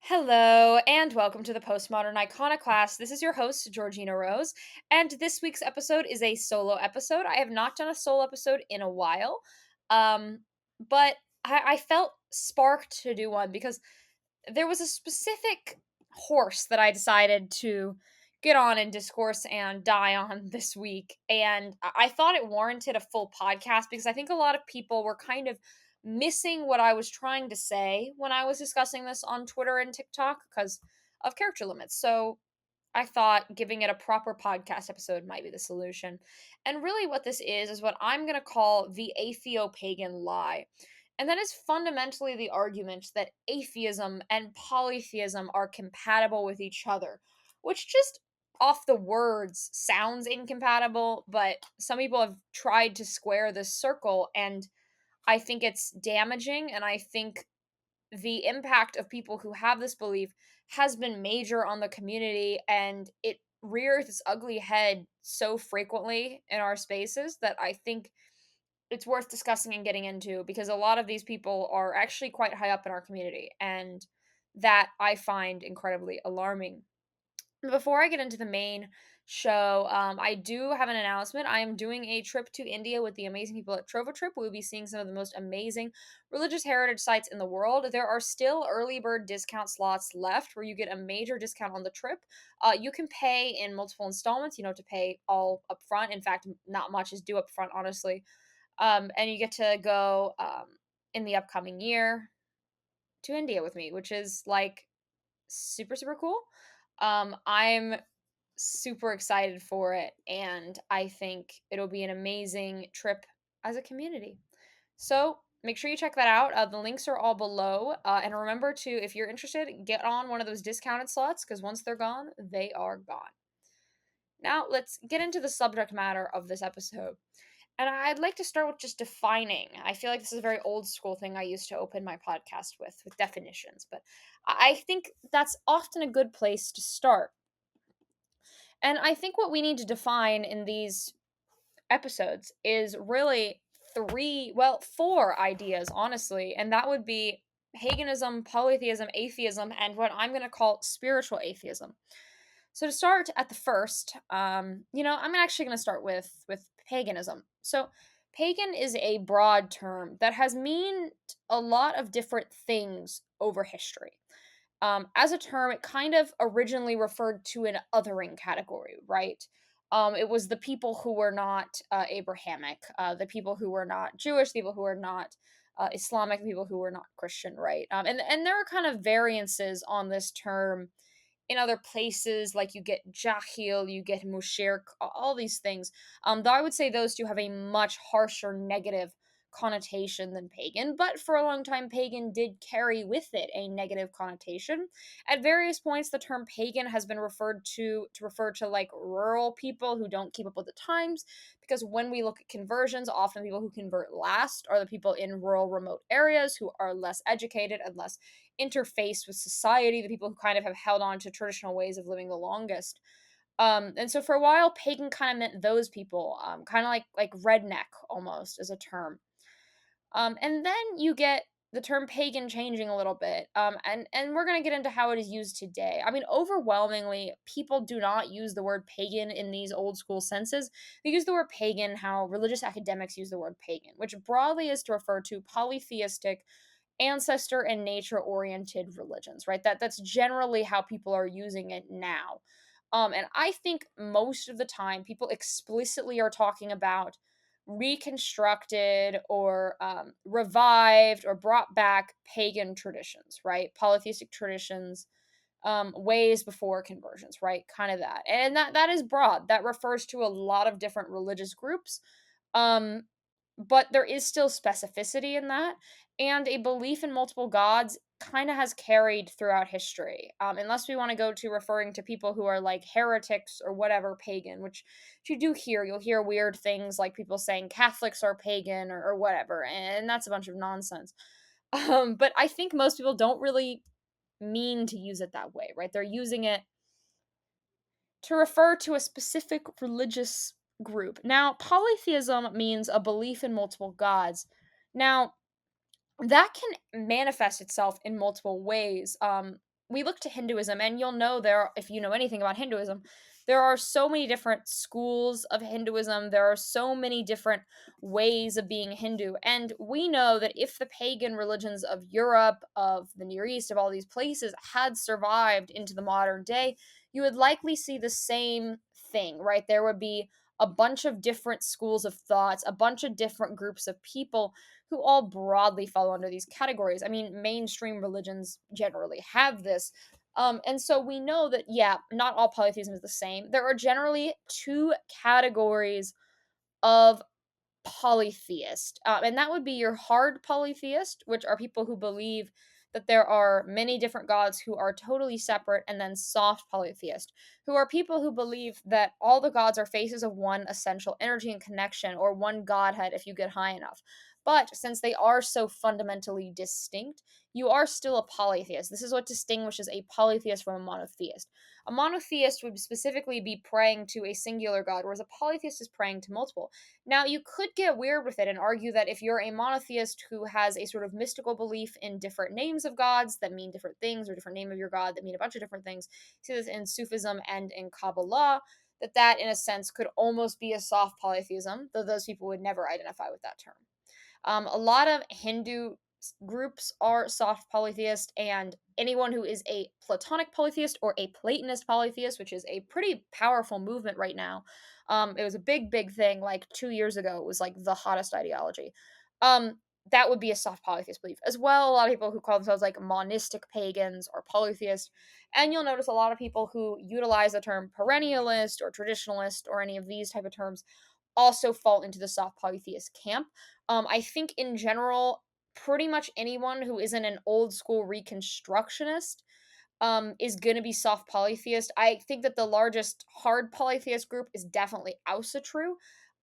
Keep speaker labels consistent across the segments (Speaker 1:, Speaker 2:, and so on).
Speaker 1: Hello, and welcome to the Postmodern Iconoclast. This is your host, Georgina Rose, and this week's episode is a solo episode. I have not done a solo episode in a while, but I felt sparked to do one because there was a specific horse that I decided to get on and discourse and die on this week. And I thought it warranted a full podcast because I think a lot of people were kind of missing what I was trying to say when I was discussing this on Twitter and TikTok because of character limits. So I thought giving it a proper podcast episode might be the solution. And really, what this is what I'm going to call the atheopagan lie. And that is fundamentally the argument that atheism and polytheism are compatible with each other, which just off the words sounds incompatible, but some people have tried to square this circle, and I think it's damaging, and I think the impact of people who have this belief has been major on the community, and it rears its ugly head so frequently in our spaces that I think it's worth discussing and getting into because a lot of these people are actually quite high up in our community, and that I find incredibly alarming. Before I get into the main show, I do have an announcement. I am doing a trip to India with the amazing people at Trova Trip. We'll be seeing some of the most amazing religious heritage sites in the world. There are still early bird discount slots left where you get a major discount on the trip. You can pay in multiple installments. You don't have to pay all up front. In fact, not much is due up front, honestly. And you get to go in the upcoming year to India with me, which is like super, super cool. I'm super excited for it, and I think it'll be an amazing trip as a community. So make sure you check that out. The links are all below. And remember to, if you're interested, get on one of those discounted slots because once they're gone, they are gone. Now, let's get into the subject matter of this episode. And I'd like to start with just defining. I feel like this is a very old school thing I used to open my podcast with definitions, but I think that's often a good place to start. And I think what we need to define in these episodes is really four ideas, honestly, and that would be paganism, polytheism, atheism, and what I'm going to call spiritual atheism. So to start at the first, I'm actually going to start with paganism. So pagan is a broad term that has meant a lot of different things over history. As a term, it kind of originally referred to an othering category, right? It was the people who were not Abrahamic, the people who were not Jewish, the people who were not Islamic, the people who were not Christian, right? And there are kind of variances on this term in other places, like you get jahil, you get mushrik, all these things. Though I would say those two have a much harsher negative connotation than pagan, but for a long time, pagan did carry with it a negative connotation. At various points, the term pagan has been referred to refer to like rural people who don't keep up with the times, because when we look at conversions, often people who convert last are the people in rural, remote areas who are less educated and less interfaced with society, the people who kind of have held on to traditional ways of living the longest. And so for a while, pagan kind of meant those people, kind of like redneck almost as a term. And then you get the term pagan changing a little bit, and we're going to get into how it is used today. I mean, overwhelmingly, people do not use the word pagan in these old school senses. They use the word pagan how religious academics use the word pagan, which broadly is to refer to polytheistic ancestor and nature oriented religions, right? That's generally how people are using it now. And I think most of the time people explicitly are talking about reconstructed or revived or brought back pagan traditions, right? Polytheistic traditions, ways before conversions, right? Kind of that. And that is broad. That refers to a lot of different religious groups. Um, but there is still specificity in that, and a belief in multiple gods kind of has carried throughout history. Unless we want to go to referring to people who are like heretics or whatever pagan, which you do hear. You'll hear weird things like people saying Catholics are pagan or whatever, and that's a bunch of nonsense. But I think most people don't really mean to use it that way, right? They're using it to refer to a specific religious group. Now, polytheism means a belief in multiple gods. Now, that can manifest itself in multiple ways. we look to Hinduism, and you'll know if you know anything about Hinduism, there are so many different schools of Hinduism. There are so many different ways of being Hindu. And we know that if the pagan religions of Europe, of the Near East, of all these places had survived into the modern day, you would likely see the same thing, right? There would be a bunch of different schools of thoughts, a bunch of different groups of people who all broadly fall under these categories. I mean, mainstream religions generally have this. And so we know that, yeah, not all polytheism is the same. There are generally two categories of polytheist. And that would be your hard polytheist, which are people who believe that there are many different gods who are totally separate, and then soft polytheist, who are people who believe that all the gods are faces of one essential energy and connection, or one godhead if you get high enough. But since they are so fundamentally distinct, you are still a polytheist. This is what distinguishes a polytheist from a monotheist. A monotheist would specifically be praying to a singular god, whereas a polytheist is praying to multiple. Now, you could get weird with it and argue that if you're a monotheist who has a sort of mystical belief in different names of gods that mean different things, or different name of your god that mean a bunch of different things, see this in Sufism and in Kabbalah, that in a sense could almost be a soft polytheism, though those people would never identify with that term. A lot of Hindu groups are soft polytheist, and anyone who is a Platonic polytheist or a Platonist polytheist, which is a pretty powerful movement right now. It was a big thing like 2 years ago. It was like the hottest ideology. Um, that would be a soft polytheist belief. As well, a lot of people who call themselves like monistic pagans or polytheist. And you'll notice a lot of people who utilize the term perennialist or traditionalist or any of these type of terms also fall into the soft polytheist camp. I think in general, pretty much anyone who isn't an old school reconstructionist is going to be soft polytheist. I think that the largest hard polytheist group is definitely Ausatru.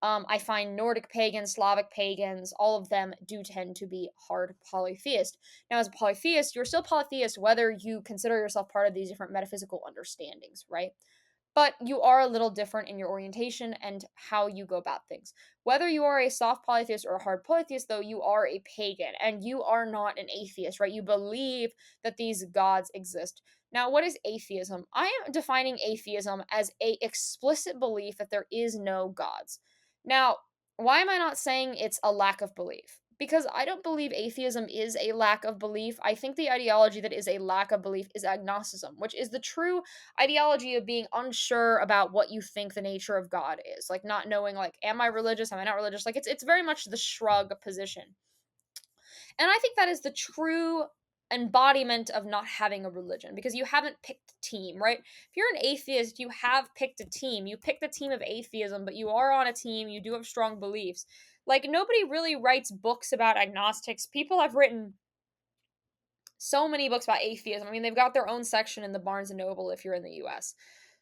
Speaker 1: I find Nordic pagans, Slavic pagans, all of them do tend to be hard polytheist. Now, as a polytheist, you're still polytheist whether you consider yourself part of these different metaphysical understandings, right? But you are a little different in your orientation and how you go about things. Whether you are a soft polytheist or a hard polytheist, though, you are a pagan and you are not an atheist, right? You believe that these gods exist. Now, what is atheism? I am defining atheism as a explicit belief that there is no gods. Now, why am I not saying it's a lack of belief? Because I don't believe atheism is a lack of belief. I think the ideology that is a lack of belief is agnosticism, which is the true ideology of being unsure about what you think the nature of God is. Like not knowing, like, am I religious? Am I not religious? Like it's very much the shrug position. And I think that is the true embodiment of not having a religion, because you haven't picked a team, right? If you're an atheist, you have picked a team. You picked the team of atheism, but you are on a team, you do have strong beliefs. Like nobody really writes books about agnostics. People have written so many books about atheism. I mean, they've got their own section in the Barnes and Noble if you're in the US.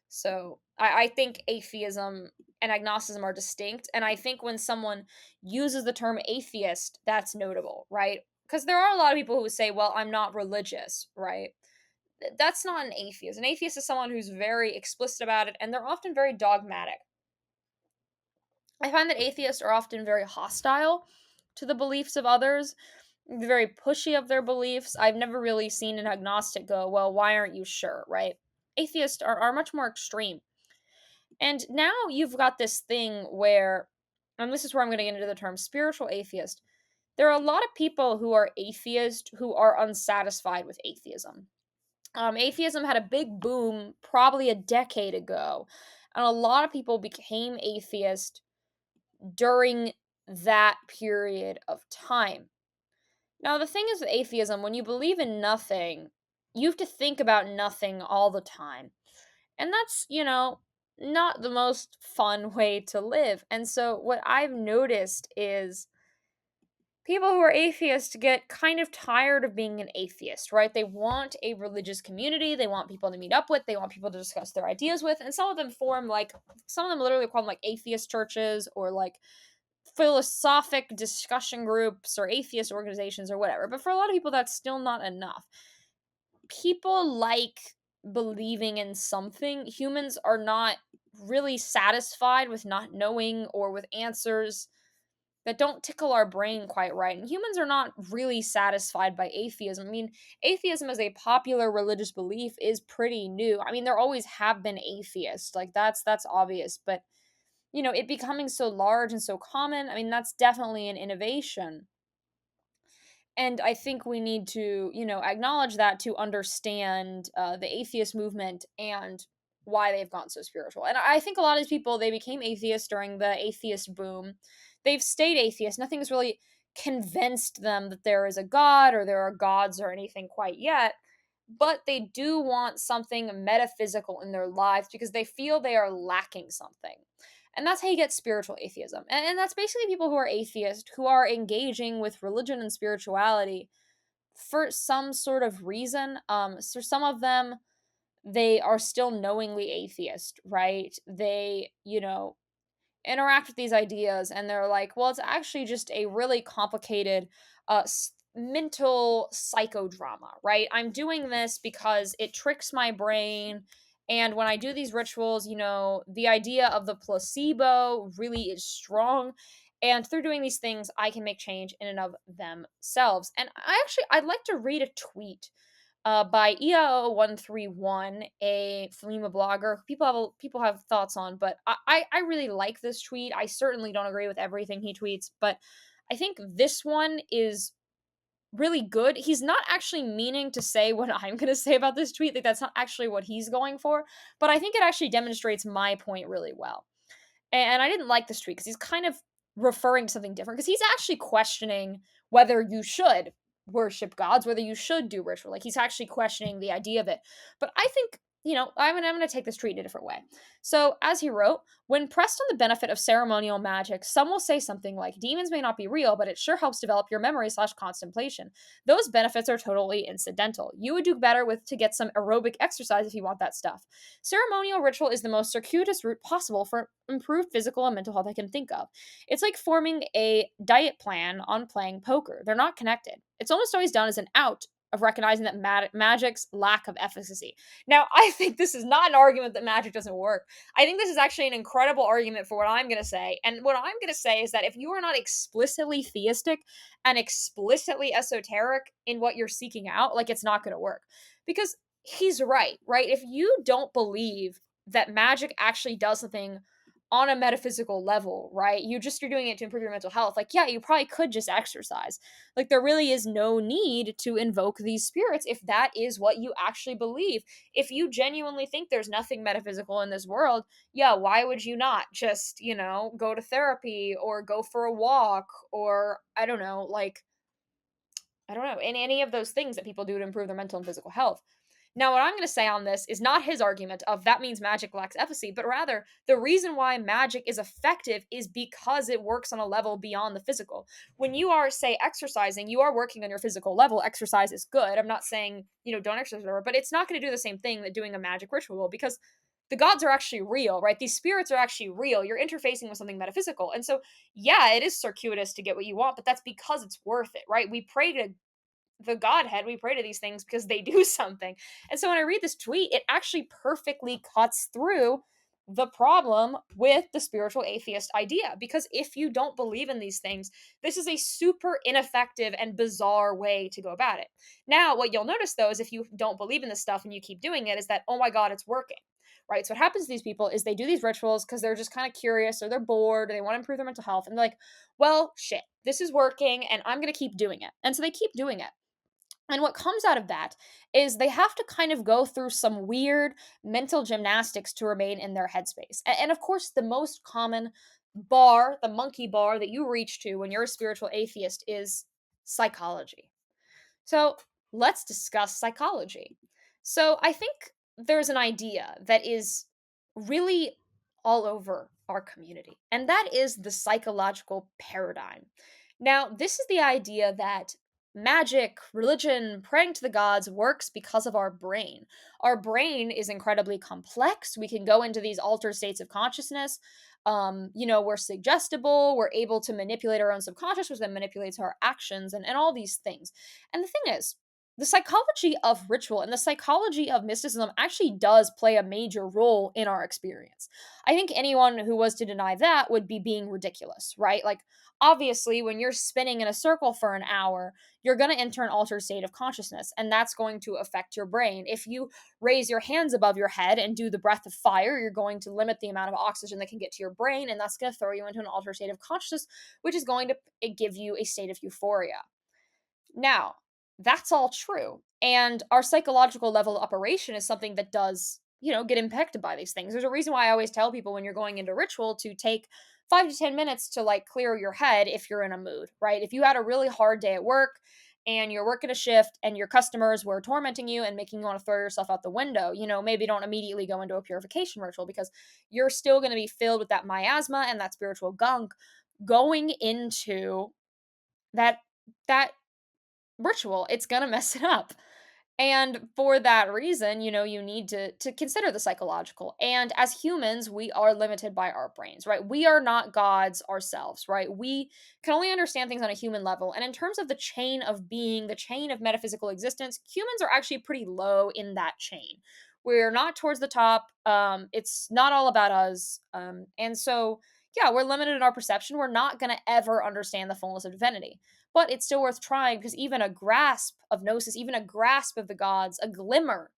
Speaker 1: So I think atheism and agnosticism are distinct. And I think when someone uses the term atheist, that's notable, right? Because there are a lot of people who say, well, I'm not religious, right? That's not an atheist. An atheist is someone who's very explicit about it, and they're often very dogmatic. I find that atheists are often very hostile to the beliefs of others, very pushy of their beliefs. I've never really seen an agnostic go, well, why aren't you sure, right? Atheists are much more extreme. And now you've got this thing where, and this is where I'm going to get into the term spiritual atheist. There are a lot of people who are atheist who are unsatisfied with atheism. Atheism had a big boom probably a decade ago, and a lot of people became atheist during that period of time. Now, the thing is with atheism, when you believe in nothing, you have to think about nothing all the time. And that's, not the most fun way to live. And so, what I've noticed is people who are atheists get kind of tired of being an atheist, right? They want a religious community, they want people to meet up with, they want people to discuss their ideas with. And some of them some of them literally call them like atheist churches or like philosophic discussion groups or atheist organizations or whatever. But for a lot of people, that's still not enough. People like believing in something. Humans are not really satisfied with not knowing or with answers that don't tickle our brain quite right. And humans are not really satisfied by atheism. I mean, atheism as a popular religious belief is pretty new. I mean, there always have been atheists. Like that's obvious, but it becoming so large and so common, I mean, that's definitely an innovation. And I think we need to, acknowledge that to understand the atheist movement and why they've gone so spiritual. And I think a lot of these people, they became atheists during the atheist boom. They've stayed atheists. Nothing's really convinced them that there is a God or there are gods or anything quite yet. But they do want something metaphysical in their lives because they feel they are lacking something. And that's how you get spiritual atheism. And that's basically people who are atheist, who are engaging with religion and spirituality for some sort of reason. So some of them, they are still knowingly atheist, right? They, interact with these ideas and they're like, well, it's actually just a really complicated mental psychodrama, right? I'm doing this because it tricks my brain. And when I do these rituals, the idea of the placebo really is strong. And through doing these things, I can make change in and of themselves. And I'd like to read a tweet by EIO131, a Falima blogger. People have thoughts on, but I really like this tweet. I certainly don't agree with everything he tweets, but I think this one is really good. He's not actually meaning to say what I'm going to say about this tweet. Like that's not actually what he's going for, but I think it actually demonstrates my point really well. And I didn't like this tweet because he's kind of referring to something different because he's actually questioning whether you should worship gods, whether you should do ritual. Like he's actually questioning the idea of it. But I think, I'm going to take this tweet in a different way. So, as he wrote, when pressed on the benefit of ceremonial magic, some will say something like, demons may not be real, but it sure helps develop your memory/contemplation. Those benefits are totally incidental. You would do better with to get some aerobic exercise if you want that stuff. Ceremonial ritual is the most circuitous route possible for improved physical and mental health I can think of. It's like forming a diet plan on playing poker. They're not connected. It's almost always done as an out of recognizing that magic's lack of efficacy. Now, I think this is not an argument that magic doesn't work. I think this is actually an incredible argument for what I'm going to say. And what I'm going to say is that if you are not explicitly theistic and explicitly esoteric in what you're seeking out, like it's not going to work. Because he's right, right? If you don't believe that magic actually does something on a metaphysical level, right? You're doing it to improve your mental health. Like, yeah, you probably could just exercise. Like, there really is no need to invoke these spirits if that is what you actually believe. If you genuinely think there's nothing metaphysical in this world, yeah, why would you not just, go to therapy or go for a walk or I don't know, in any of those things that people do to improve their mental and physical health. Now, what I'm going to say on this is not his argument of that means magic lacks efficacy, but rather the reason why magic is effective is because it works on a level beyond the physical. When you are, say, exercising, you are working on your physical level. Exercise is good. I'm not saying, don't exercise, but it's not going to do the same thing that doing a magic ritual will because the gods are actually real, right? These spirits are actually real. You're interfacing with something metaphysical. And so, yeah, it is circuitous to get what you want, but that's because it's worth it, right? We pray to the Godhead, we pray to these things because they do something. And so when I read this tweet, it actually perfectly cuts through the problem with the spiritual atheist idea. Because if you don't believe in these things, this is a super ineffective and bizarre way to go about it. Now, what you'll notice though is if you don't believe in this stuff and you keep doing it, is that, oh my God, it's working. Right. So what happens to these people is they do these rituals because they're just kind of curious or they're bored or they want to improve their mental health. And they're like, well, shit, this is working and I'm going to keep doing it. And so they keep doing it. And what comes out of that is they have to kind of go through some weird mental gymnastics to remain in their headspace. And of course, the most common bar, the monkey bar that you reach to when you're a spiritual atheist is psychology. So let's discuss psychology. So I think there's an idea that is really all over our community, and that is the psychological paradigm. Now, this is the idea that magic, religion, praying to the gods works because of our brain. Our brain is incredibly complex. We can go into these altered states of consciousness. We're suggestible, we're able to manipulate our own subconscious, which then manipulates our actions and all these things. And the thing is, the psychology of ritual and the psychology of mysticism actually does play a major role in our experience. I think anyone who was to deny that would be being ridiculous, right? Like, obviously, when you're spinning in a circle for an hour, you're going to enter an altered state of consciousness, and that's going to affect your brain. If you raise your hands above your head and do the breath of fire, you're going to limit the amount of oxygen that can get to your brain, and that's going to throw you into an altered state of consciousness, which is going to give you a state of euphoria. Now, that's all true. And our psychological level of operation is something that does, get impacted by these things. There's a reason why I always tell people when you're going into ritual to take 5 to 10 minutes to like clear your head if you're in a mood, right? If you had a really hard day at work and you're working a shift and your customers were tormenting you and making you want to throw yourself out the window, maybe don't immediately go into a purification ritual because you're still going to be filled with that miasma and that spiritual gunk going into that that ritual. It's gonna mess it up. And for that reason, you need to consider the psychological. And as humans, we are limited by our brains, right? We are not gods ourselves, right? We can only understand things on a human level. And in terms of the chain of being, the chain of metaphysical existence, humans are actually pretty low in that chain. We're not towards the top. It's not all about us. And so, yeah, we're limited in our perception. We're not going to ever understand the fullness of divinity, but it's still worth trying because even a grasp of gnosis, even a grasp of the gods, a glimmer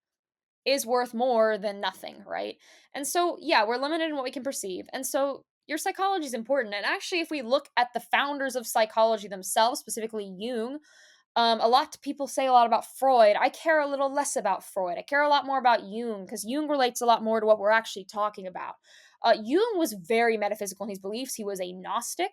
Speaker 1: is worth more than nothing, right? And so, yeah, we're limited in what we can perceive. And so, your psychology is important. And actually, if we look at the founders of psychology themselves, specifically Jung, a lot of people say a lot about Freud. I care a little less about Freud. I care a lot more about Jung because Jung relates a lot more to what we're actually talking about. Jung was very metaphysical in his beliefs. He was a Gnostic,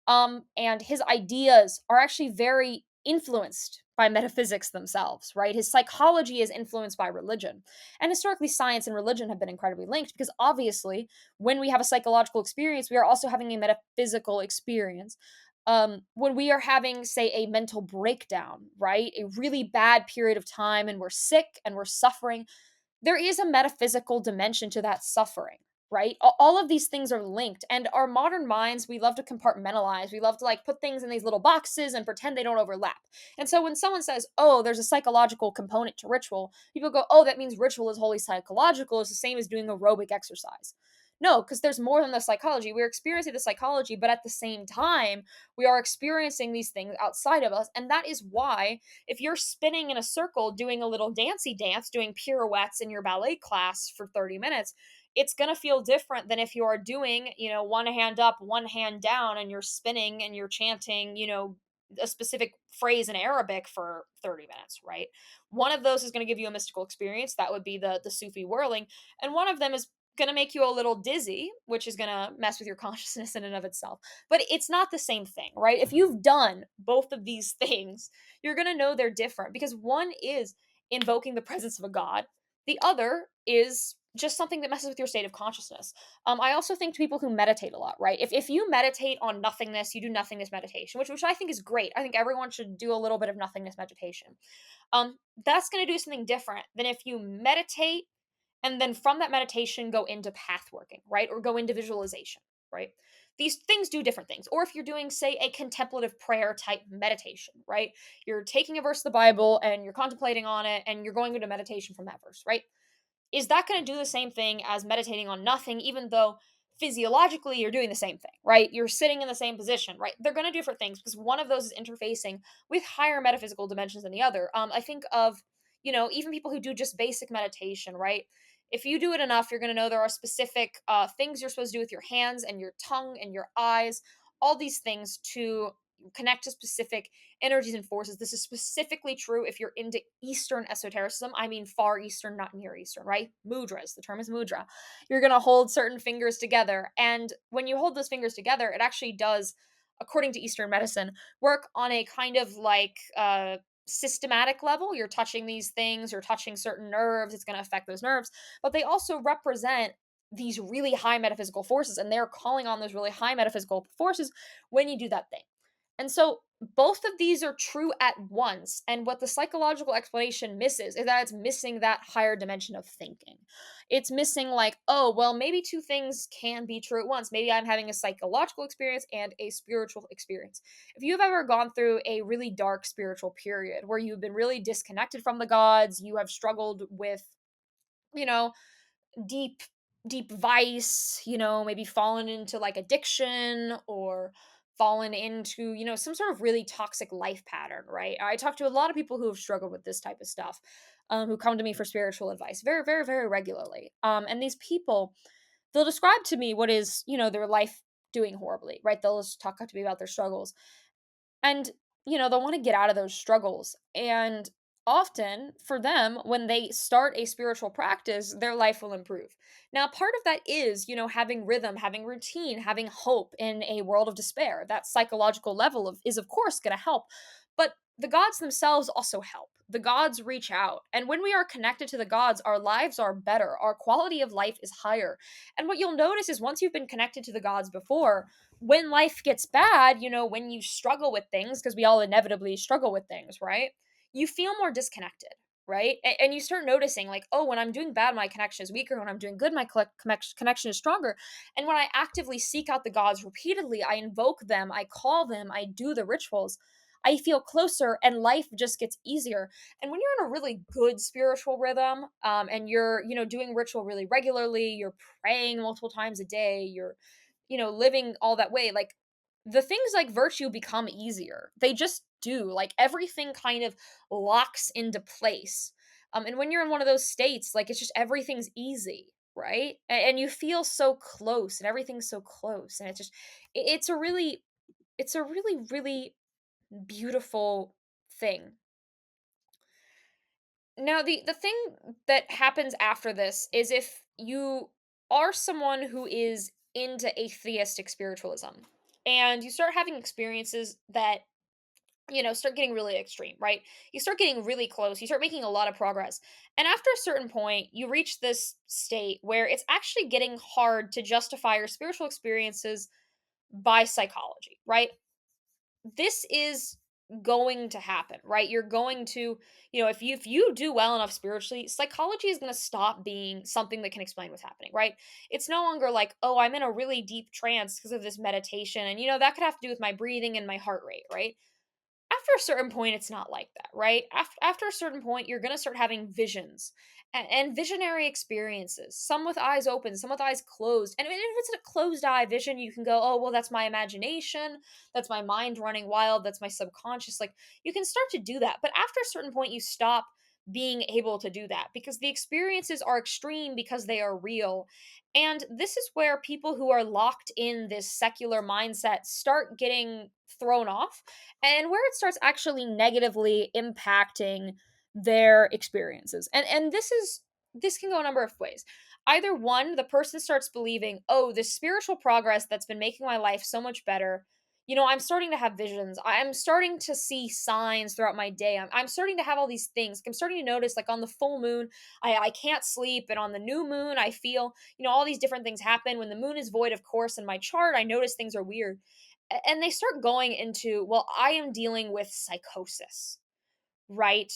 Speaker 1: and his ideas are actually very influenced by metaphysics themselves, right? His psychology is influenced by religion. And historically, science and religion have been incredibly linked because obviously, when we have a psychological experience, we are also having a metaphysical experience. When we are having, say, a mental breakdown, right? A really bad period of time and we're sick and we're suffering, there is a metaphysical dimension to that suffering, right? All of these things are linked, and our modern minds, we love to compartmentalize. We love to like put things in these little boxes and pretend they don't overlap. And so when someone says, oh, there's a psychological component to ritual, people go, oh, that means ritual is wholly psychological. It's the same as doing aerobic exercise. No, because there's more than the psychology. We're experiencing the psychology, but at the same time, we are experiencing these things outside of us. And that is why if you're spinning in a circle doing a little dancey dance, doing pirouettes in your ballet class for 30 minutes, it's going to feel different than if you're doing, one hand up, one hand down, and you're spinning and you're chanting, a specific phrase in Arabic for 30 minutes, right? One of those is going to give you a mystical experience. That would be the Sufi whirling. And one of them is going to make you a little dizzy, which is going to mess with your consciousness in and of itself. But it's not the same thing, right? If you've done both of these things, you're going to know they're different because one is invoking the presence of a god, the other is just something that messes with your state of consciousness. I also think to people who meditate a lot, right? If you meditate on nothingness, you do nothingness meditation, which I think is great. I think everyone should do a little bit of nothingness meditation. That's going to do something different than if you meditate and then from that meditation go into path working, right? Or go into visualization, right? These things do different things. Or if you're doing, say, a contemplative prayer type meditation, right? You're taking a verse of the Bible and you're contemplating on it and you're going into meditation from that verse, right? Is that going to do the same thing as meditating on nothing, even though physiologically you're doing the same thing, right? You're sitting in the same position, right? They're going to do different things because one of those is interfacing with higher metaphysical dimensions than the other. I think of, even people who do just basic meditation, right? If you do it enough, you're going to know there are specific things you're supposed to do with your hands and your tongue and your eyes, all these things to connect to specific energies and forces. This is specifically true if you're into Eastern esotericism. I mean, Far Eastern, not Near Eastern, right? Mudras. The term is mudra. You're going to hold certain fingers together. And when you hold those fingers together, it actually does, according to Eastern medicine, work on a kind of like systematic level. You're touching these things, you're touching certain nerves. It's going to affect those nerves. But they also represent these really high metaphysical forces, and they're calling on those really high metaphysical forces when you do that thing. And so both of these are true at once. And what the psychological explanation misses is that it's missing that higher dimension of thinking. It's missing, like, oh, well, maybe two things can be true at once. Maybe I'm having a psychological experience and a spiritual experience. If you've ever gone through a really dark spiritual period where you've been really disconnected from the gods, you have struggled with, you know, deep deep vice, maybe fallen into like addiction, or fallen into, some sort of really toxic life pattern, right? I talk to a lot of people who have struggled with this type of stuff, who come to me for spiritual advice very, very, very regularly. And these people, they'll describe to me what is, their life doing horribly, right? They'll just talk to me about their struggles. And, they'll want to get out of those struggles. And often for them, when they start a spiritual practice, their life will improve. Now, part of that is, having rhythm, having routine, having hope in a world of despair. That psychological level is, of course, going to help. But the gods themselves also help. The gods reach out. And when we are connected to the gods, our lives are better. Our quality of life is higher. And what you'll notice is once you've been connected to the gods before, when life gets bad, when you struggle with things, because we all inevitably struggle with things, right? You feel more disconnected, right? And you start noticing, like, oh, when I'm doing bad, my connection is weaker. When I'm doing good, my connection is stronger. And when I actively seek out the gods repeatedly, I invoke them, I call them, I do the rituals, I feel closer, and life just gets easier. And when you're in a really good spiritual rhythm, and you're, doing ritual really regularly, you're praying multiple times a day, you're, living all that way, like, the things like virtue become easier. They just do. Like, everything kind of locks into place. And when you're in one of those states, like, it's just everything's easy, right? And you feel so close, and everything's so close, and it's a really, really beautiful thing. Now, the thing that happens after this is if you are someone who is into atheistic spiritualism and you start having experiences that, start getting really extreme, right? You start getting really close, you start making a lot of progress. And after a certain point, you reach this state where it's actually getting hard to justify your spiritual experiences by psychology, right? This is going to happen, right? You're going to, if you do well enough spiritually, psychology is going to stop being something that can explain what's happening, right? It's no longer like, oh, I'm in a really deep trance because of this meditation, and that could have to do with my breathing and my heart rate, right? After a certain point, it's not like that, right? After a certain point, you're going to start having visions and visionary experiences, some with eyes open, some with eyes closed. And if it's a closed eye vision, you can go, oh, well, that's my imagination. That's my mind running wild. That's my subconscious. Like, you can start to do that. But after a certain point, you stop being able to do that because the experiences are extreme because they are real. And this is where people who are locked in this secular mindset start getting thrown off, and where it starts actually negatively impacting their experiences. And this can go a number of ways. Either one, the person starts believing, oh, this spiritual progress that's been making my life so much better, I'm starting to have visions, I'm starting to see signs throughout my day, I'm starting to have all these things, I'm starting to notice, like, on the full moon, I can't sleep, and on the new moon I feel, all these different things happen. When the moon is void, of course, in my chart, I notice things are weird. And they start going into, well, I am dealing with psychosis, right?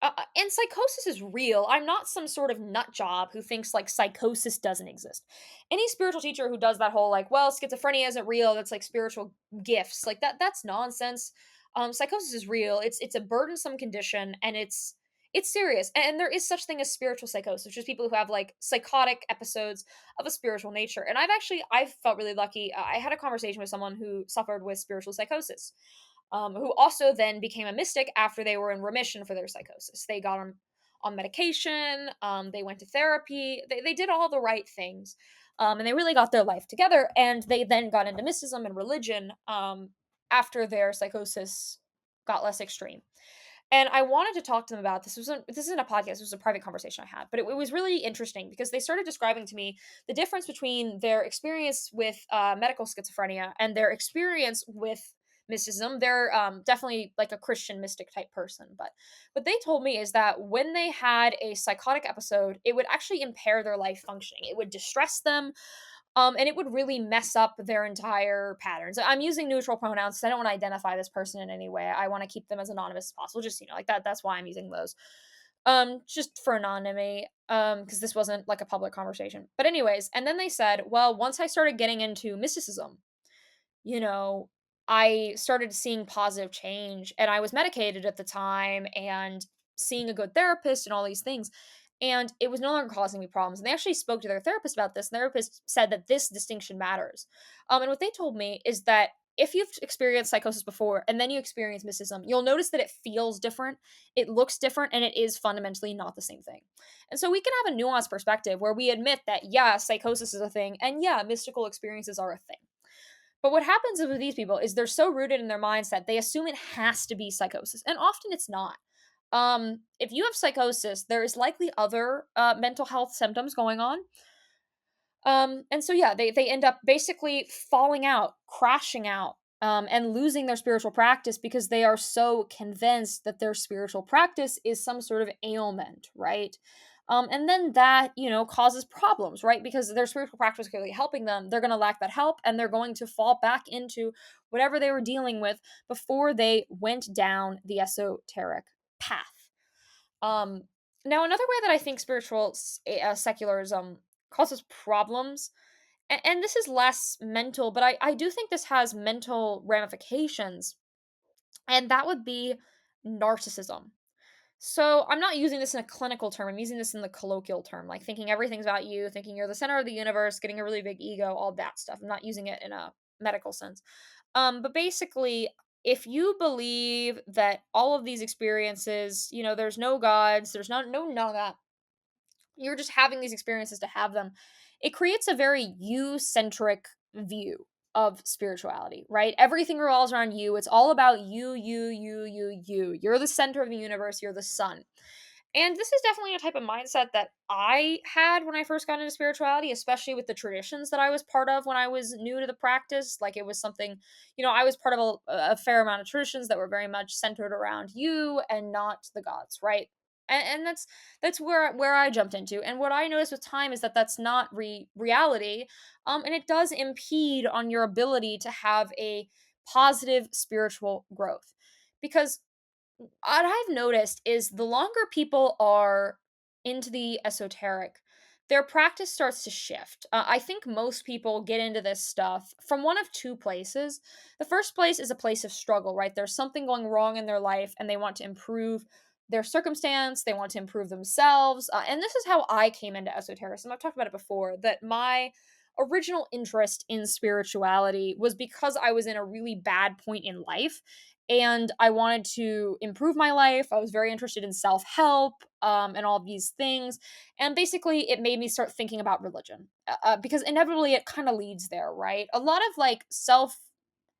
Speaker 1: And psychosis is real. I'm not some sort of nut job who thinks like psychosis doesn't exist. Any spiritual teacher who does that whole, like, well, schizophrenia isn't real, that's like spiritual gifts, like, that's nonsense. Psychosis is real. It's a burdensome condition, and it's serious. And there is such thing as spiritual psychosis, which is people who have like psychotic episodes of a spiritual nature. And I've felt really lucky. I had a conversation with someone who suffered with spiritual psychosis, who also then became a mystic after they were in remission for their psychosis. They got on medication, they went to therapy, they did all the right things, and they really got their life together. And they then got into mysticism and religion, after their psychosis got less extreme. And I wanted to talk to them about this. This isn't a podcast. This was a private conversation I had, but it was really interesting because they started describing to me the difference between their experience with medical schizophrenia and their experience with mysticism. They're definitely like a Christian mystic type person, but what they told me is that when they had a psychotic episode, it would actually impair their life functioning. It would distress them. And it would really mess up their entire patterns. I'm using neutral pronouns because I don't want to identify this person in any way. I want to keep them as anonymous as possible. Just, like that. That's why I'm using those. Just for anonymity. Because this wasn't like a public conversation. But anyways, and then they said, well, once I started getting into mysticism, you know, I started seeing positive change, and I was medicated at the time and seeing a good therapist and all these things. And it was no longer causing me problems. And they actually spoke to their therapist about this, and the therapist said that this distinction matters. And what they told me is that if you've experienced psychosis before and then you experience mysticism, you'll notice that it feels different, it looks different, and it is fundamentally not the same thing. And so we can have a nuanced perspective where we admit that, yeah, psychosis is a thing, and yeah, mystical experiences are a thing. But what happens with these people is they're so rooted in their mindset, they assume it has to be psychosis, and often it's not. If you have psychosis, there is likely other mental health symptoms going on. And so yeah, they end up basically falling out, crashing out, and losing their spiritual practice because they are so convinced that their spiritual practice is some sort of ailment, right? And then that, causes problems, right? Because their spiritual practice is clearly helping them. They're going to lack that help and they're going to fall back into whatever they were dealing with before they went down the esoteric path. Um, Now, another way that I think secularism causes problems, and this is less mental, but I do think this has mental ramifications, and that would be narcissism. So I'm not using this in a clinical term. I'm using this in the colloquial term, like thinking everything's about you, thinking you're the center of the universe, getting a really big ego, all that stuff. I'm not using it in a medical sense. But basically, if you believe that all of these experiences, there's no gods, there's none of that, you're just having these experiences to have them, it creates a very you-centric view of spirituality, right? Everything revolves around you. It's all about you, you, you, you, you. You're the center of the universe, you're the sun. And this is definitely a type of mindset that I had when I first got into spirituality, especially with the traditions that I was part of when I was new to the practice. Like it was something, I was part of a fair amount of traditions that were very much centered around you and not the gods, right? And that's where I jumped into. And what I noticed with time is that that's not reality, and it does impede on your ability to have a positive spiritual growth, because what I've noticed is the longer people are into the esoteric, their practice starts to shift. I think most people get into this stuff from one of two places. The first place is a place of struggle, right? There's something going wrong in their life and they want to improve their circumstance, they want to improve themselves. And this is how I came into esotericism. I've talked about it before, that my original interest in spirituality was because I was in a really bad point in life and I wanted to improve my life. I was very interested in self help, and all these things. And basically, it made me start thinking about religion, because inevitably it kind of leads there, right? A lot of like self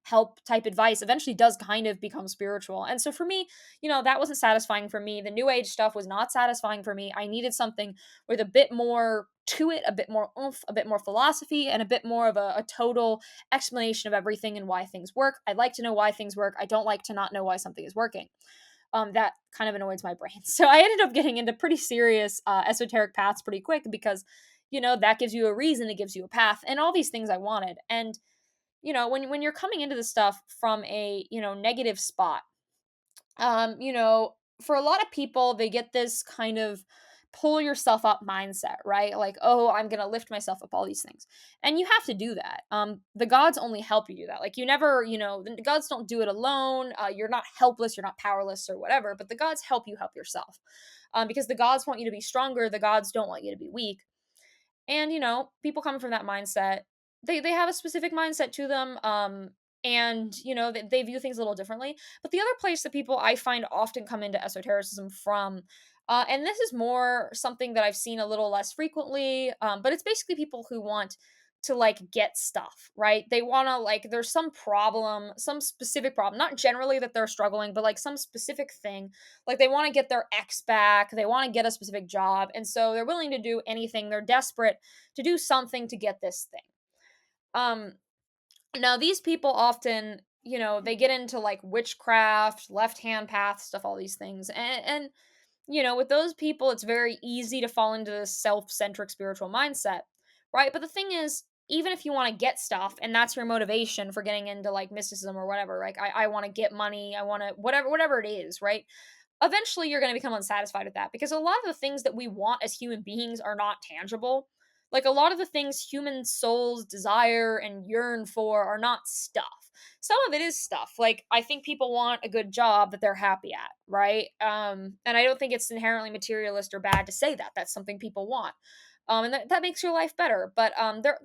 Speaker 1: help type advice eventually does kind of become spiritual. And so for me, that wasn't satisfying for me. The new age stuff was not satisfying for me. I needed something with a bit more to it, a bit more oomph, a bit more philosophy, and a bit more of a total explanation of everything and why things work. I like to know why things work. I don't like to not know why something is working. That kind of annoys my brain. So I ended up getting into pretty serious esoteric paths pretty quick because, that gives you a reason, it gives you a path, and all these things I wanted. And when you're coming into this stuff from a negative spot, for a lot of people, they get this kind of pull yourself up mindset, right? Like, oh, I'm gonna lift myself up, all these things, and you have to do that. The gods only help you do that. Like, you never, the gods don't do it alone. You're not helpless, you're not powerless or whatever, but the gods help you help yourself, because the gods want you to be stronger. The gods don't want you to be weak. And people coming from that mindset, they have a specific mindset to them, and they view things a little differently. But the other place that people I find often come into esotericism from, and this is more something that I've seen a little less frequently, but it's basically people who want to like get stuff, right? They want to, like, there's some problem, some specific problem, not generally that they're struggling, but like some specific thing. Like, they want to get their ex back, they want to get a specific job, and so they're willing to do anything. They're desperate to do something to get this thing. um Now, these people often, they get into like witchcraft, left hand path stuff, all these things. And with those people, it's very easy to fall into this self centric spiritual mindset, right? But the thing is, even if you want to get stuff and that's your motivation for getting into like mysticism or whatever, like I want to get money, I want to whatever it is, right? Eventually you're going to become unsatisfied with that because a lot of the things that we want as human beings are not tangible. Like a lot of the things human souls desire and yearn for are not stuff. Some of it is stuff. Like I think people want a good job that they're happy at, right? And I don't think it's inherently materialist or bad to say that. That's something people want. And that makes your life better. But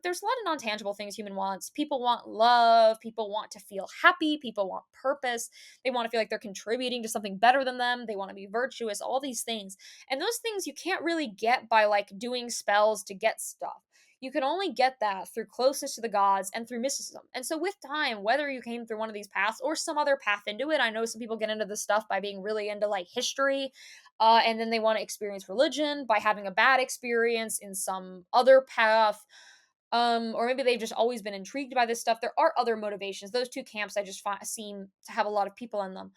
Speaker 1: there's a lot of non-tangible things human wants. People want love. People want to feel happy. People want purpose. They want to feel like they're contributing to something better than them. They want to be virtuous, all these things. And those things you can't really get by like doing spells to get stuff. You can only get that through closeness to the gods and through mysticism. And so with time, whether you came through one of these paths or some other path into it, I know some people get into this stuff by being really into like history, and then they want to experience religion by having a bad experience in some other path, or maybe they've just always been intrigued by this stuff. There are other motivations. Those two camps I just seem to have a lot of people in them.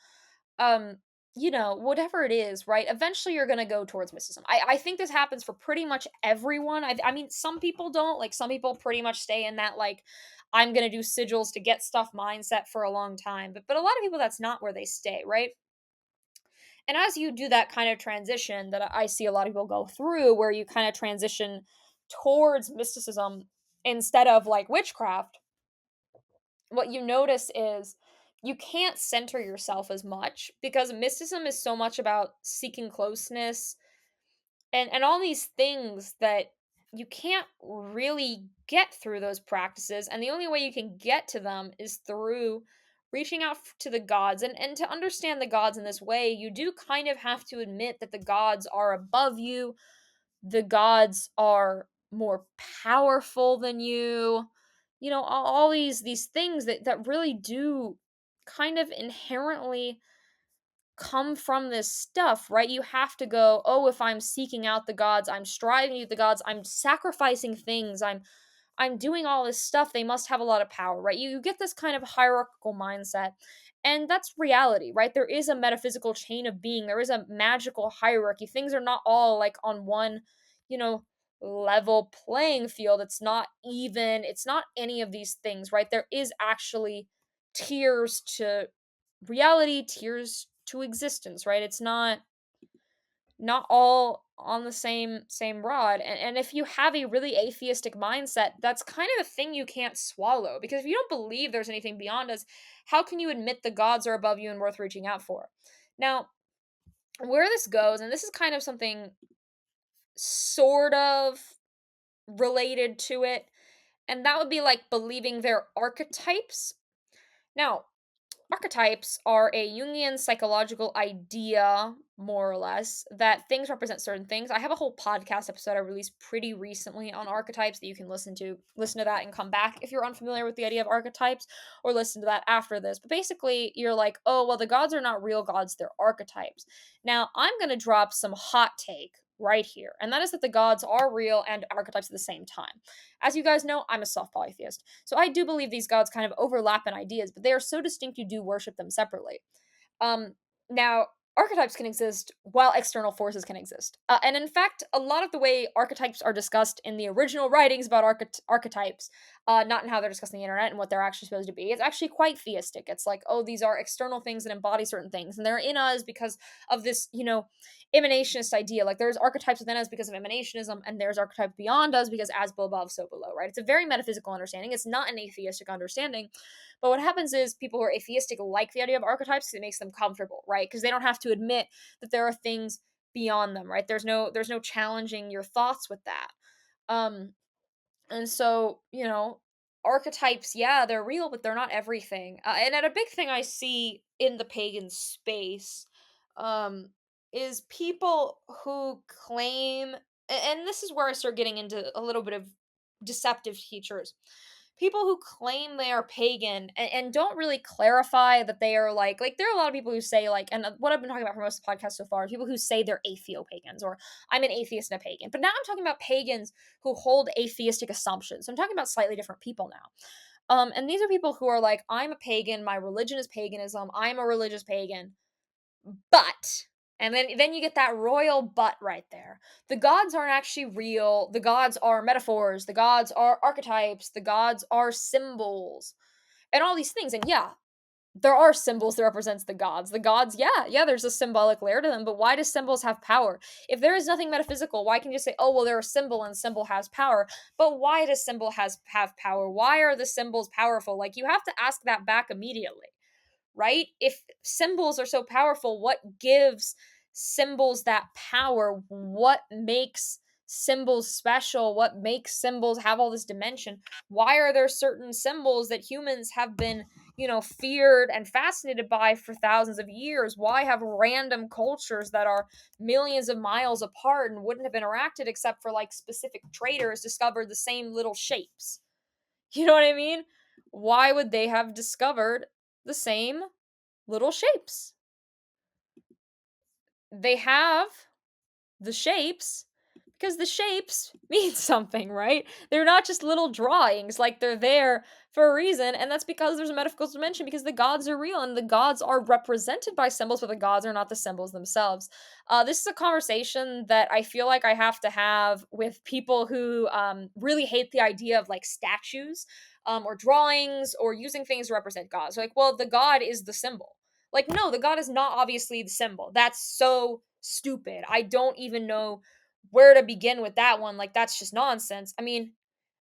Speaker 1: um Whatever it is, right, eventually you're going to go towards mysticism. I think this happens for pretty much everyone. I mean, some people don't, like some people pretty much stay in that like I'm going to do sigils to get stuff mindset for a long time, but a lot of people, that's not where they stay, right? And as you do that kind of transition that I see a lot of people go through, where you kind of transition towards mysticism instead of like witchcraft, what you notice is you can't center yourself as much because mysticism is so much about seeking closeness and all these things that you can't really get through those practices, and the only way you can get to them is through reaching out to the gods. And to understand the gods in this way, you do kind of have to admit that the gods are above you, the gods are more powerful than you, all these things that really do kind of inherently come from this stuff, right? You have to go, oh, if I'm seeking out the gods, I'm striving with the gods, I'm sacrificing things, I'm doing all this stuff, they must have a lot of power, right? You get this kind of hierarchical mindset. And that's reality, right? There is a metaphysical chain of being, there is a magical hierarchy. Things are not all like on one, you know, level playing field. It's not even, it's not any of these things, right? There is actually tiers to reality, tiers to existence, right? It's not all on the same rod. And if you have a really atheistic mindset, that's kind of a thing you can't swallow, because if you don't believe there's anything beyond us, how can you admit the gods are above you and worth reaching out for? Now, where this goes, and this is kind of something sort of related to it, and that would be like believing they're archetypes. Now, archetypes are a Jungian psychological idea, more or less, that things represent certain things. I have a whole podcast episode I released pretty recently on archetypes that you can listen to. Listen to that and come back if you're unfamiliar with the idea of archetypes, or listen to that after this. But basically, you're like, oh, well, the gods are not real gods, they're archetypes. Now, I'm going to drop some hot take right here, and that is that the gods are real and archetypes at the same time. As you guys know, I'm a soft polytheist, so I do believe these gods kind of overlap in ideas, but they are so distinct you do worship them separately. Now, archetypes can exist while external forces can exist. And in fact, a lot of the way archetypes are discussed in the original writings about archetypes, not in how they're discussed on the internet and what they're actually supposed to be, it's actually quite theistic. It's like, oh, these are external things that embody certain things, and they're in us because of this, emanationist idea. Like there's archetypes within us because of emanationism, and there's archetypes beyond us because as above, so below, right? It's a very metaphysical understanding. It's not an atheistic understanding. But what happens is people who are atheistic like the idea of archetypes because it makes them comfortable, right? Because they don't have to admit that there are things beyond them, right? There's no challenging your thoughts with that. Um, and so, archetypes, yeah, they're real, but they're not everything. And a big thing I see in the pagan space, um, is people who claim, and this is where I start getting into a little bit of deceptive teachers. People who claim they are pagan and don't really clarify that they are like there are a lot of people who say like, and what I've been talking about for most of the podcast so far, people who say they're atheopagans, or I'm an atheist and a pagan. But now I'm talking about pagans who hold atheistic assumptions. So I'm talking about slightly different people now. And these are people who are like, I'm a pagan, my religion is paganism, I'm a religious pagan, but And then you get that royal butt right there. The gods aren't actually real. The gods are metaphors. The gods are archetypes. The gods are symbols. And all these things. And yeah, there are symbols that represents the gods. The gods, yeah, there's a symbolic layer to them, but why do symbols have power? If there is nothing metaphysical, why can you say, oh well, they're a symbol and symbol has power? But why does symbol have power? Why are the symbols powerful? Like you have to ask that back immediately, right? If symbols are so powerful, what gives symbols that power? What makes symbols special? What makes symbols have all this dimension? Why are there certain symbols that humans have been, feared and fascinated by for thousands of years? Why have random cultures that are millions of miles apart and wouldn't have interacted except for like specific traders discovered the same little shapes? You know what I mean? Why would they have discovered the same little shapes? They have the shapes because the shapes mean something, right? They're not just little drawings, like they're there for a reason, and that's because there's a metaphysical dimension because the gods are real and the gods are represented by symbols, but the gods are not the symbols themselves. This is a conversation that I feel like I have to have with people who really hate the idea of like statues or drawings or using things to represent gods. Like, well, the god is the symbol. Like, no, the god is not obviously the symbol. That's so stupid. I don't even know where to begin with that one. Like, that's just nonsense. I mean,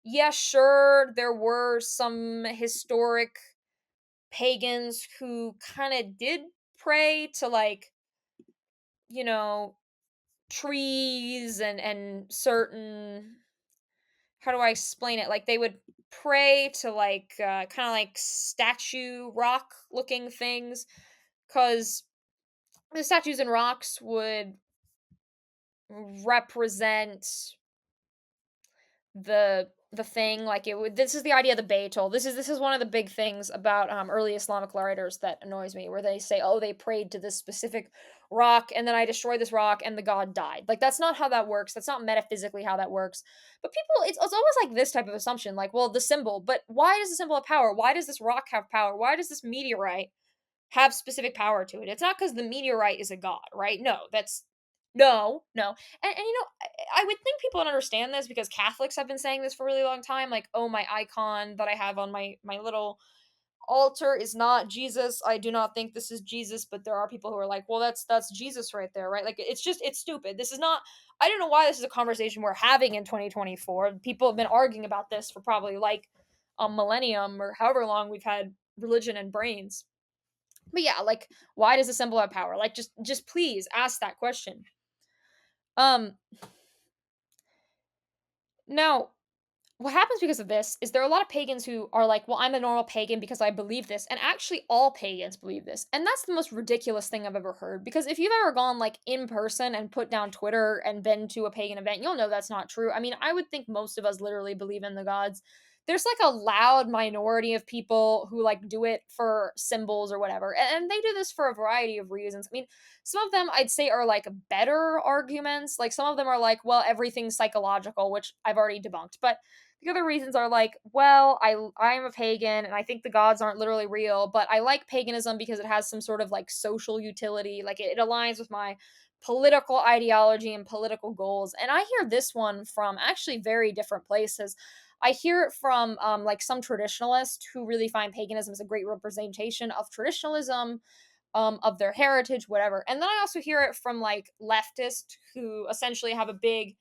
Speaker 1: yeah, sure, there were some historic pagans who kind of did pray to, like, you know, trees and certain, how do I explain it? Like, they would pray to, like, kind of like statue rock looking things, because the statues and rocks would represent the thing, like it would, this is the idea of the Baitul. This is one of the big things about early Islamic writers that annoys me, where they say, oh, they prayed to this specific rock and then I destroyed this rock and the god died. Like, that's not how that works. That's not metaphysically how that works. But people, it's almost like this type of assumption, like, well, the symbol, but why does the symbol have power? Why does this rock have power? Why does this meteorite have specific power to it? It's not because the meteorite is a god, right? No, that's no. And I would think people would understand this because Catholics have been saying this for a really long time. Like, oh, my icon that I have on my little altar is not Jesus. I do not think this is Jesus, but there are people who are like, well, that's Jesus right there, right? Like, it's stupid. This is not. I don't know why this is a conversation we're having in 2024. People have been arguing about this for probably like a millennium or however long we've had religion and brains. But yeah, like, why does the symbol have power? Like, just please ask that question. Um Now, what happens because of this is there are a lot of pagans who are like, well, I'm a normal pagan because I believe this. And actually, all pagans believe this. And that's the most ridiculous thing I've ever heard. Because if you've ever gone like in person and put down Twitter and been to a pagan event, you'll know that's not true. I mean, I would think most of us literally believe in the gods. There's like a loud minority of people who like do it for symbols or whatever. And they do this for a variety of reasons. I mean, some of them I'd say are like better arguments. Like some of them are like, well, everything's psychological, which I've already debunked. But the other reasons are like, well, I'm a pagan and I think the gods aren't literally real, but I like paganism because it has some sort of like social utility, like it aligns with my political ideology and political goals. And I hear this one from actually very different places. I hear it from like some traditionalists who really find paganism as a great representation of traditionalism, of their heritage, whatever. And then I also hear it from like leftists who essentially have a big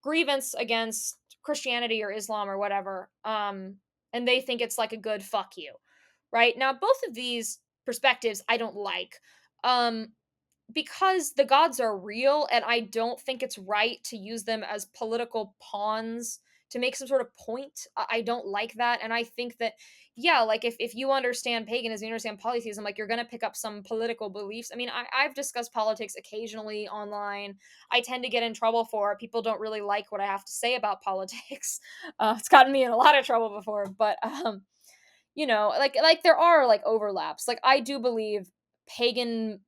Speaker 1: grievance against Christianity or Islam or whatever. And they think it's like a good fuck you. Right? Now, both of these perspectives I don't like. Um, because the gods are real and I don't think it's right to use them as political pawns to make some sort of point. I don't like that. And I think that, yeah, like if you understand paganism, you understand polytheism, like you're going to pick up some political beliefs. I mean, I've discussed politics occasionally online. I tend to get in trouble for it. People don't really like what I have to say about politics. It's gotten me in a lot of trouble before, but, like there are like overlaps. Like I do believe pagan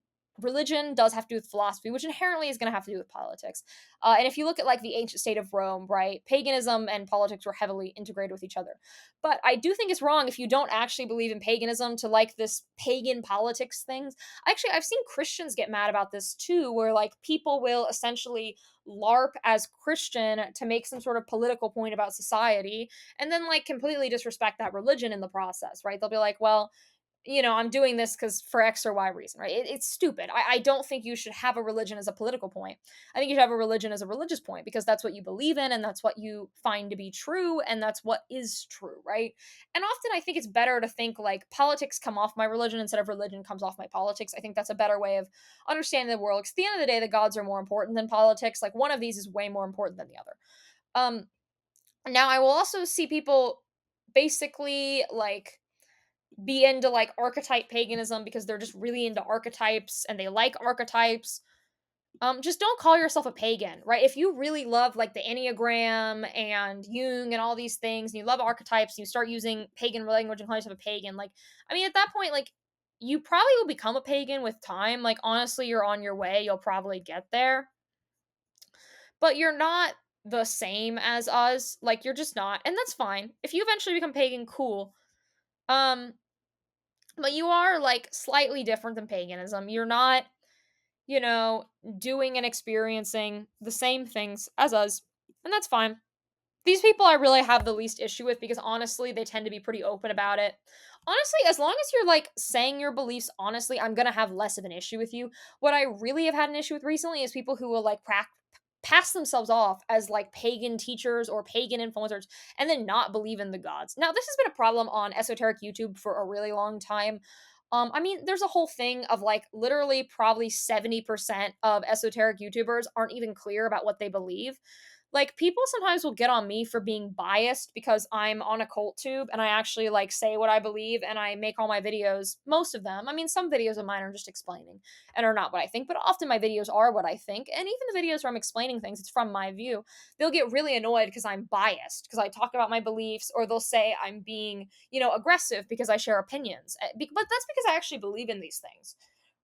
Speaker 1: religion does have to do with philosophy, which inherently is going to have to do with politics. And if you look at like the ancient state of Rome, right, paganism and politics were heavily integrated with each other. But I do think it's wrong if you don't actually believe in paganism to like this pagan politics things. Actually, I've seen Christians get mad about this too, where like people will essentially LARP as Christian to make some sort of political point about society and then like completely disrespect that religion in the process, right? They'll be like, well, I'm doing this because for X or Y reason, right? It's stupid. I don't think you should have a religion as a political point. I think you should have a religion as a religious point because that's what you believe in and that's what you find to be true and that's what is true, right? And often I think it's better to think like politics come off my religion instead of religion comes off my politics. I think that's a better way of understanding the world. Because at the end of the day, the gods are more important than politics. Like one of these is way more important than the other. Um, Now I will also see people basically like be into like archetype paganism because they're just really into archetypes and they like archetypes. Just don't call yourself a pagan, right? If you really love like the Enneagram and Jung and all these things, and you love archetypes, and you start using pagan language and call yourself a pagan, like, I mean, at that point, like, you probably will become a pagan with time. Like, honestly, you're on your way. You'll probably get there, but you're not the same as us. Like, you're just not, and that's fine. If you eventually become pagan, cool. Um, but you are like slightly different than paganism. You're not, you know, doing and experiencing the same things as us, and that's fine. These people I really have the least issue with because honestly, they tend to be pretty open about it. Honestly, as long as you're like saying your beliefs honestly, I'm gonna have less of an issue with you. What I really have had an issue with recently is people who will like pass themselves off as like pagan teachers or pagan influencers and then not believe in the gods. Now, this has been a problem on esoteric YouTube for a really long time. I mean, there's a whole thing of like literally probably 70% of esoteric YouTubers aren't even clear about what they believe. Like people sometimes will get on me for being biased because I'm on a cult tube and I actually like say what I believe and I make all my videos, most of them. I mean, some videos of mine are just explaining and are not what I think, but often my videos are what I think. And even the videos where I'm explaining things, it's from my view. They'll get really annoyed because I'm biased because I talk about my beliefs, or they'll say I'm being, aggressive because I share opinions. But that's because I actually believe in these things,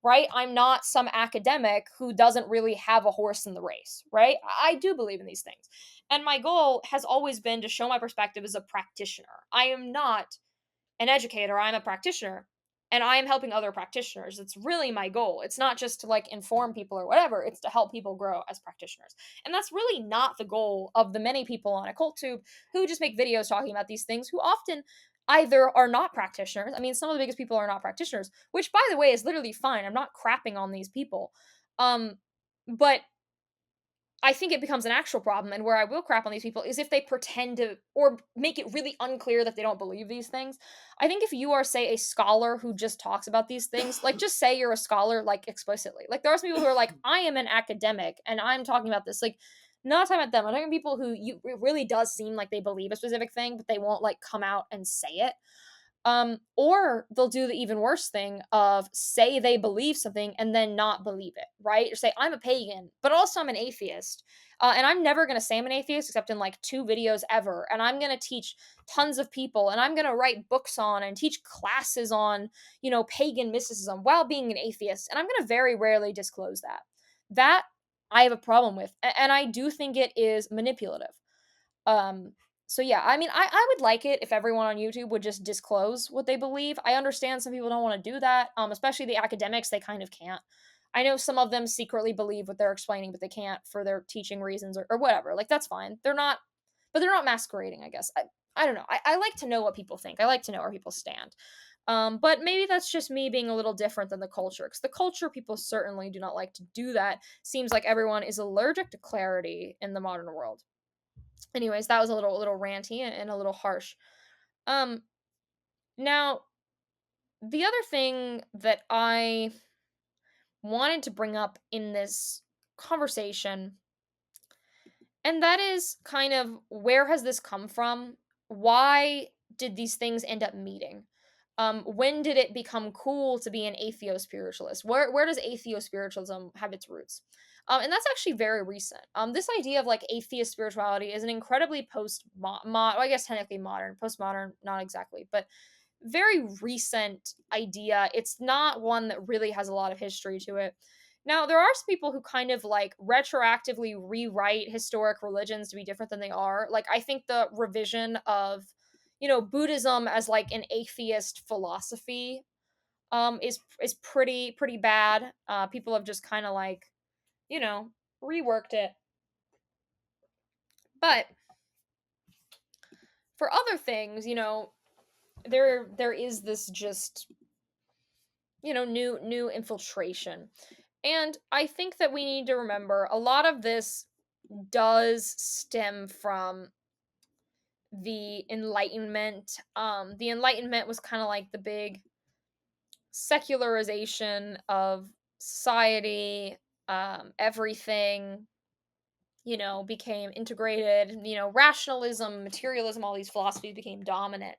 Speaker 1: right? I'm not some academic who doesn't really have a horse in the race, right? I do believe in these things. And my goal has always been to show my perspective as a practitioner. I am not an educator, I'm a practitioner. And I am helping other practitioners. It's really my goal. It's not just to like inform people or whatever, it's to help people grow as practitioners. And that's really not the goal of the many people on OccultTube who just make videos talking about these things, who often either are not practitioners. I mean, some of the biggest people are not practitioners, which by the way is literally fine. I'm not crapping on these people. Um, but I think it becomes an actual problem, and where I will crap on these people is if they pretend to or make it really unclear that they don't believe these things. I think if you are, say, a scholar who just talks about these things, like just say you're a scholar, like explicitly. Like there are some people who are like, I am an academic and I'm talking about this. Like, not talking about them. I'm talking about people who it really does seem like they believe a specific thing, but they won't like come out and say it. Or they'll do the even worse thing of say they believe something and then not believe it, right? Or say I'm a pagan, but also I'm an atheist. And I'm never going to say I'm an atheist except in like 2 videos ever. And I'm going to teach tons of people and I'm going to write books on and teach classes on, pagan mysticism while being an atheist. And I'm going to very rarely disclose that. That I have a problem with. And I do think it is manipulative. Um, so yeah, I mean, I would like it if everyone on YouTube would just disclose what they believe. I understand some people don't want to do that, especially the academics. They kind of can't. I know some of them secretly believe what they're explaining, but they can't for their teaching reasons or whatever. Like that's fine. They're not, but they're not masquerading. I guess I don't know. I like to know what people think. I like to know where people stand. But maybe that's just me being a little different than the culture, because the culture people certainly do not like to do that. Seems like everyone is allergic to clarity in the modern world. Anyways, that was a little ranty and a little harsh. Um Now the other thing that I wanted to bring up in this conversation, and that is kind of where has this come from? Why did these things end up meeting? When did it become cool to be an atheo-spiritualist? Where does atheo-spiritualism have its roots? And that's actually very recent. This idea of like atheist spirituality is an incredibly well, I guess technically modern, postmodern, not exactly, but very recent idea. It's not one that really has a lot of history to it. Now, there are some people who kind of like retroactively rewrite historic religions to be different than they are. Like, I think the revision of, Buddhism as like an atheist philosophy is pretty bad. People have just kind of like, you know, reworked it. But for other things, there is this just, new infiltration. And I think that we need to remember a lot of this does stem from the Enlightenment. The Enlightenment was kind of like the big secularization of society. Everything, became integrated. Rationalism, materialism, all these philosophies became dominant.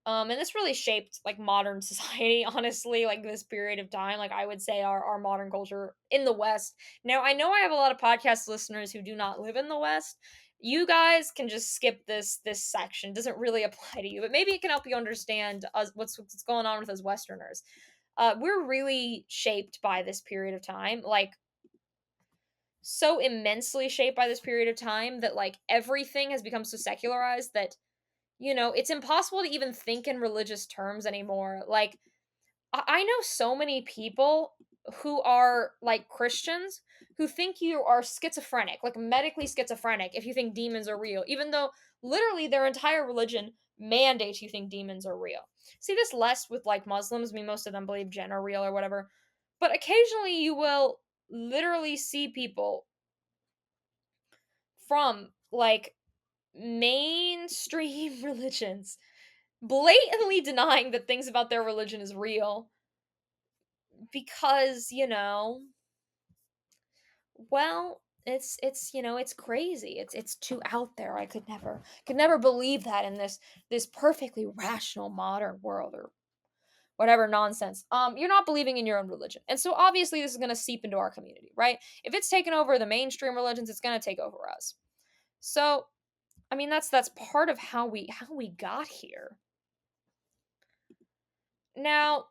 Speaker 1: And this really shaped like modern society, honestly, like this period of time. Like I would say our modern culture in the West. Now I know I have a lot of podcast listeners who do not live in the West. You guys can just skip this section. It doesn't really apply to you, but maybe it can help you understand us what's going on with us Westerners. We're really shaped by this period of time, like so immensely shaped by this period of time that like everything has become so secularized that it's impossible to even think in religious terms anymore. Like, I know so many people who are like Christians who think you are schizophrenic, like medically schizophrenic, if you think demons are real, even though literally their entire religion mandates you think demons are real. See this less with like Muslims. I mean, most of them believe jinn are real or whatever. But occasionally you will literally see people from like mainstream religions blatantly denying that things about their religion is real because, well, it's crazy. It's too out there. I could never believe that in this perfectly rational modern world or whatever nonsense. You're not believing in your own religion. And so obviously this is going to seep into our community, right? If it's taken over the mainstream religions, it's going to take over us. So, I mean that's part of how we got here. Now,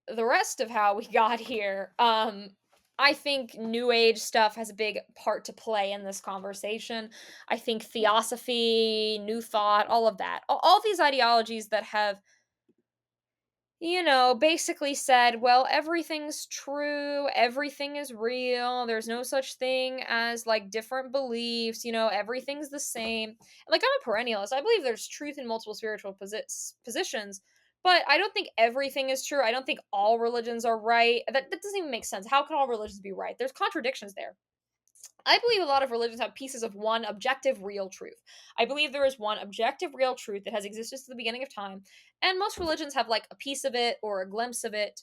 Speaker 1: the rest of how we got here, I think new age stuff has a big part to play in this conversation. I think theosophy, new thought, all of that, all these ideologies that have basically said, well, everything's true, everything is real, there's no such thing as like different beliefs, everything's the same. Like, I'm a perennialist. I believe there's truth in multiple spiritual positions, but I don't think everything is true. I don't think all religions are right. That doesn't even make sense. How can all religions be right? There's contradictions there. I believe a lot of religions have pieces of one objective, real truth. I believe there is one objective, real truth that has existed since the beginning of time, and most religions have like a piece of it or a glimpse of it.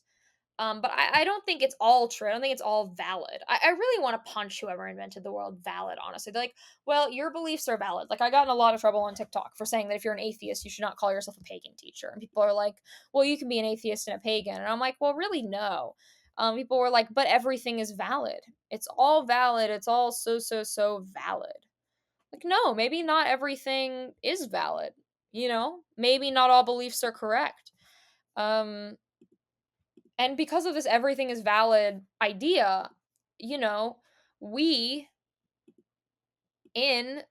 Speaker 1: But I don't think it's all true. I don't think it's all valid. I really want to punch whoever invented the word valid, honestly. They're like, well, your beliefs are valid. Like, I got in a lot of trouble on TikTok for saying that if you're an atheist, you should not call yourself a pagan teacher. And people are like, well, you can be an atheist and a pagan. And I'm like, well, really, no. People were like, but everything is valid. It's all valid. It's all so valid. Like, no, maybe not everything is valid. Maybe not all beliefs are correct. Um, and because of this everything is valid idea, you know, we in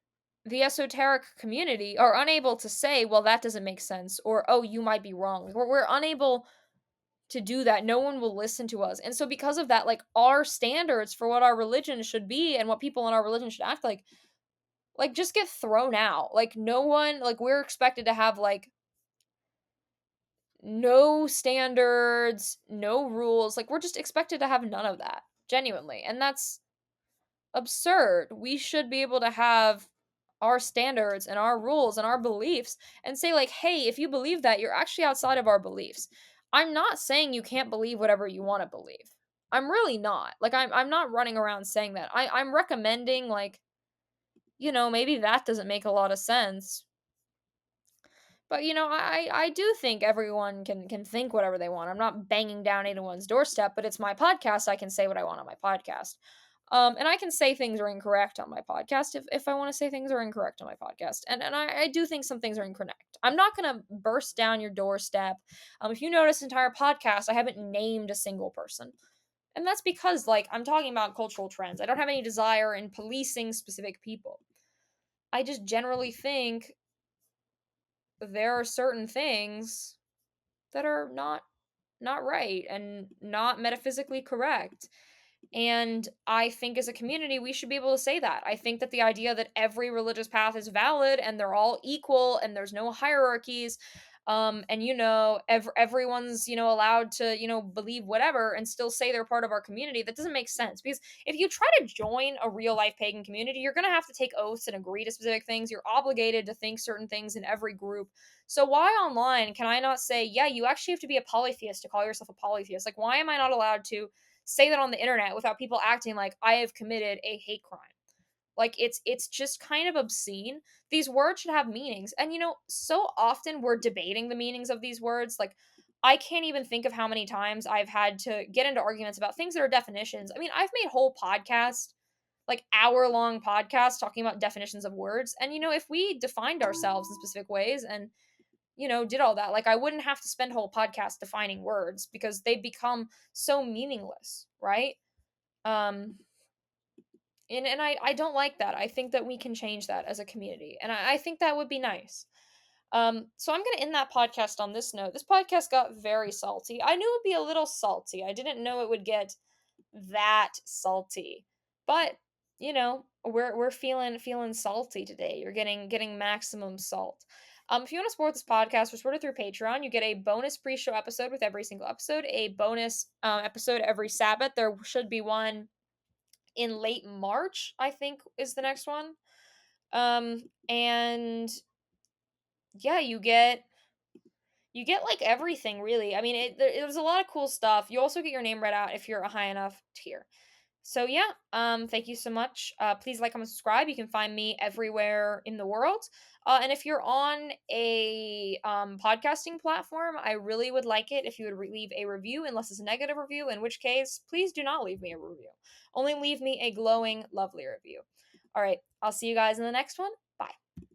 Speaker 1: the esoteric community are unable to say, well, that doesn't make sense, or, oh, you might be wrong. We're unable to do that. No one will listen to us. And so because of that, like, our standards for what our religion should be and what people in our religion should act like just get thrown out. Like, no one, like, we're expected to have like no standards, no rules. Like, we're just expected to have none of that, genuinely. And that's absurd. We should be able to have our standards and our rules and our beliefs and say, like, hey, if you believe that, you're actually outside of our beliefs. I'm not saying you can't believe whatever you want to believe. I'm really not. Like, I'm not running around saying that. I'm recommending, like, maybe that doesn't make a lot of sense. But I do think everyone can think whatever they want. I'm not banging down anyone's doorstep, but it's my podcast. I can say what I want on my podcast. And I can say things are incorrect on my podcast if I want to say things are incorrect on my podcast. And I do think some things are incorrect. I'm not going to burst down your doorstep. If you notice entire podcast, I haven't named a single person. And that's because, like, I'm talking about cultural trends. I don't have any desire in policing specific people. I just generally think there are certain things that are not right and not metaphysically correct. And I think as a community, we should be able to say that. I think that the idea that every religious path is valid and they're all equal and there's no hierarchies, and everyone's allowed to believe whatever and still say they're part of our community. That doesn't make sense, because if you try to join a real life pagan community, you're going to have to take oaths and agree to specific things. You're obligated to think certain things in every group. So why online can I not say, yeah, you actually have to be a polytheist to call yourself a polytheist? Like, why am I not allowed to say that on the internet without people acting like I have committed a hate crime? Like, it's just kind of obscene. These words should have meanings. And so often we're debating the meanings of these words. Like, I can't even think of how many times I've had to get into arguments about things that are definitions. I mean, I've made whole podcasts, like hour-long podcasts talking about definitions of words. And if we defined ourselves in specific ways and did all that, like, I wouldn't have to spend whole podcasts defining words because they become so meaningless, right? Um and I don't like that. I think that we can change that as a community. And I think that would be nice. So I'm gonna end that podcast on this note. This podcast got very salty. I knew it would be a little salty. I didn't know it would get that salty. But we're feeling salty today. You're getting maximum salt. If you want to support this podcast, we're supported through Patreon. You get a bonus pre-show episode with every single episode, a bonus episode every Sabbath. There should be one in late March, I think, is the next one. And yeah, you get like everything, really. I mean, there's a lot of cool stuff. You also get your name read out if you're a high enough tier. So yeah, thank you so much. Please like, comment, subscribe. You can find me everywhere in the world. And if you're on a podcasting platform, I really would like it if you would leave a review, unless it's a negative review, in which case, please do not leave me a review. Only leave me a glowing, lovely review. All right, I'll see you guys in the next one.